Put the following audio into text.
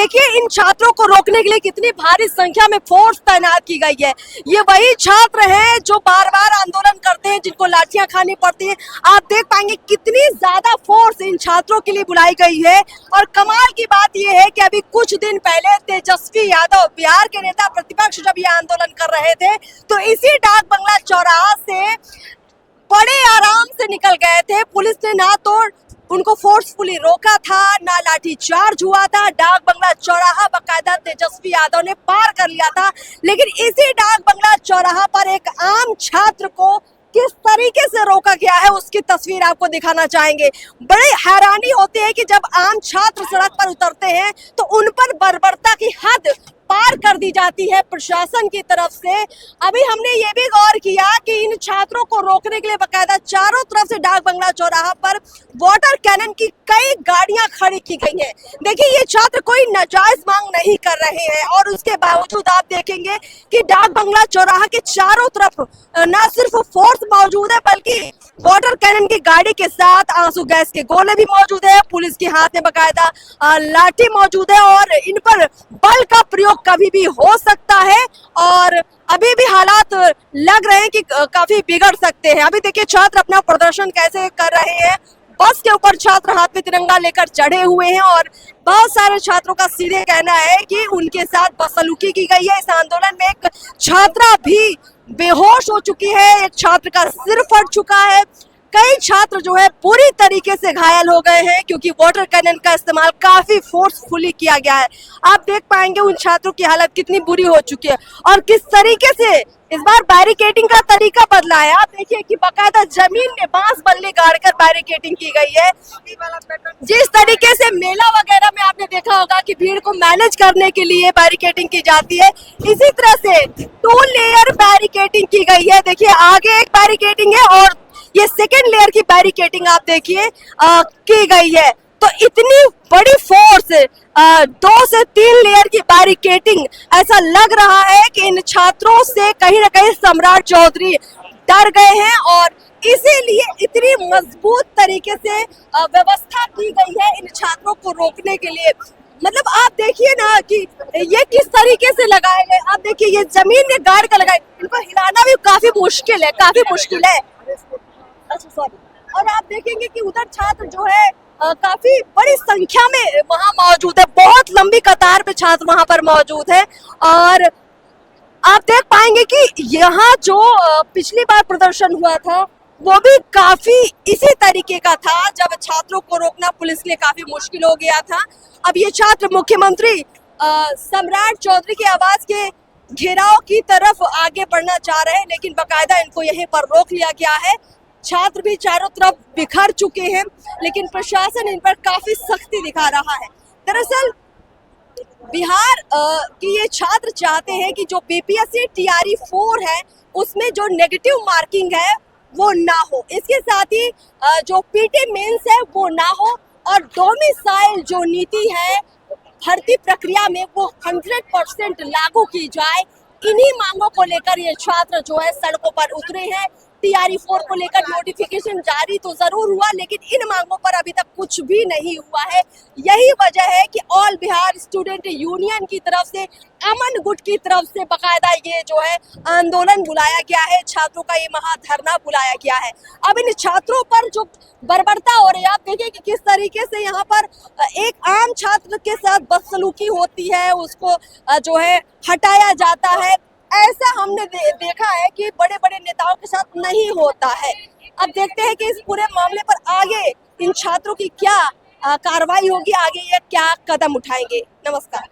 देखिए इन छात्रों को रोकने के लिए कितनी भारी संख्या में फोर्स तैनात की गई है। ये वही छात्र हैं जो बार बार आंदोलन करते हैं, जिनको लाठियां खानी पड़ती हैं। आप देख पाएंगे कितनी ज्यादा फोर्स इन छात्रों के लिए बुलाई गई है। और कमाल की बात यह है कि अभी कुछ दिन पहले तेजस्वी यादव, बिहार के नेता प्रतिपक्ष, जब ये आंदोलन कर रहे थे तो इसी डाक बंगला चौराहा से बड़े आराम से निकल गए थे। पुलिस ने ना तो उनको फोर्सफुली रोका था, ना लाठी चार्ज हुआ था। डाक बंगला चौराहा बकायदा तेजस्वी यादव ने पार कर लिया था। लेकिन इसी डाक बंगला चौराहा पर एक आम छात्र को किस तरीके से रोका गया है उसकी तस्वीर आपको दिखाना चाहेंगे। बड़े हैरानी होती है कि जब आम छात्र सड़क पर उतरते हैं तो उन पर बर्बरता की हद पार कर दी जाती है प्रशासन की तरफ से। अभी हमने ये भी गौर किया कि इन छात्रों को रोकने के लिए बकायदा चारों तरफ से डाक बंगला चौराहा पर वाटर कैनन की कई गाड़ियां खड़ी की गई हैं। देखिए ये छात्र कोई नाजायज मांग नहीं कर रहे हैं और उसके बावजूद आप देखेंगे कि डाक बंगला चौराहा के चारों तरफ न सिर्फ फोर्स मौजूद है बल्कि वाटर कैनन की गाड़ी के साथ आंसू गैस के गोले भी मौजूद है। पुलिस के हाथ में बकायदा लाठी मौजूद है और इन पर बल का प्रयोग कभी भी हो सकता है और अभी भी हालात लग रहे हैं कि काफी बिगड़ सकते हैं। अभी देखिए छात्र अपना प्रदर्शन कैसे कर रहे हैं। बस के ऊपर छात्र हाथ में तिरंगा लेकर चढ़े हुए हैं और बहुत सारे छात्रों का सीधे कहना है कि उनके साथ बदसलूकी की गई है। इस आंदोलन में एक छात्रा भी बेहोश हो चुकी है, एक छात्र का सिर फट चुका है, कई छात्र जो है पूरी तरीके से घायल हो गए हैं क्योंकि वाटर कैनन का इस्तेमाल काफी फोर्सफुली किया गया है। आप देख पाएंगे उन छात्रों की हालत कितनी बुरी हो चुकी है और किस तरीके से इस बार बैरिकेडिंग का तरीका बदला है। आप देखिए कि बकायदा जमीन में बांस बल्ले गाड़कर बैरिकेडिंग की गई है। जिस तरीके से मेला वगैरह में आपने देखा होगा कि भीड़ को मैनेज करने के लिए बैरिकेडिंग की जाती है, इसी तरह से 2 लेयर बैरिकेडिंग की गई है। देखिए आगे एक बैरिकेडिंग है और ये सेकेंड लेयर की बैरिकेडिंग आप देखिए की गई है। तो इतनी बड़ी फोर्स 2 से 3 लेयर की बैरिकेडिंग, ऐसा लग रहा है कि इन छात्रों से कहीं ना कहीं सम्राट चौधरी डर गए हैं और इसीलिए इतनी मजबूत तरीके से व्यवस्था की गई है इन छात्रों को रोकने के लिए। मतलब आप देखिए ना कि ये किस तरीके से लगाए गए। आप देखिए ये जमीन में गाड़ कर लगाए, इनको हिलाना भी काफी मुश्किल है, काफी मुश्किल है। और आप देखेंगे कि उधर छात्र जो है काफी बड़ी संख्या में वहां मौजूद है, बहुत लंबी कतार पे छात्र वहां पर मौजूद है। और आप देख पाएंगे कि यहाँ जो पिछली बार प्रदर्शन हुआ था वो भी काफी इसी तरीके का था, जब छात्रों को रोकना पुलिस के लिए काफी मुश्किल हो गया था। अब ये छात्र मुख्यमंत्री सम्राट चौधरी की आवाज के घेराव की तरफ आगे बढ़ना चाह रहे हैं, लेकिन बकायदा इनको यहीं पर रोक लिया गया है। छात्र भी चारों तरफ बिखर चुके हैं, लेकिन प्रशासन इन पर काफी सख्ती दिखा रहा है। दरअसल बिहार की ये छात्र चाहते हैं कि जो बीपीएससी टीआरई 4 है उसमें जो नेगेटिव मार्किंग है वो ना हो, इसके साथ ही जो पीटी मेंस है वो ना हो और डोमिसाइल जो नीति है भर्ती प्रक्रिया में वो 100% लागू की जाए। इन्हीं मांगों को लेकर ये छात्र जो है सड़कों पर उतरे हैं। टीआरई 4 को लेकर नोटिफिकेशन जारी तो जरूर हुआ, लेकिन इन मांगों पर अभी तक कुछ भी नहीं हुआ है। यही वजह है कि ऑल बिहार स्टूडेंट यूनियन की तरफ से, अमन गुट की तरफ से बकायदा ये जो है आंदोलन बुलाया गया है, छात्रों का ये महाधरना बुलाया गया है। अब इन छात्रों पर जो बर्बरता हो रही है, आप देखिए कि किस तरीके से यहाँ पर एक आम छात्र के साथ बदसलूकी होती है, उसको जो है हटाया जाता है। ऐसा हमने देखा है कि बड़े बड़े नेताओं के साथ नहीं होता है। अब देखते हैं कि इस पूरे मामले पर आगे इन छात्रों की क्या कार्रवाई होगी, आगे ये क्या कदम उठाएंगे। नमस्कार।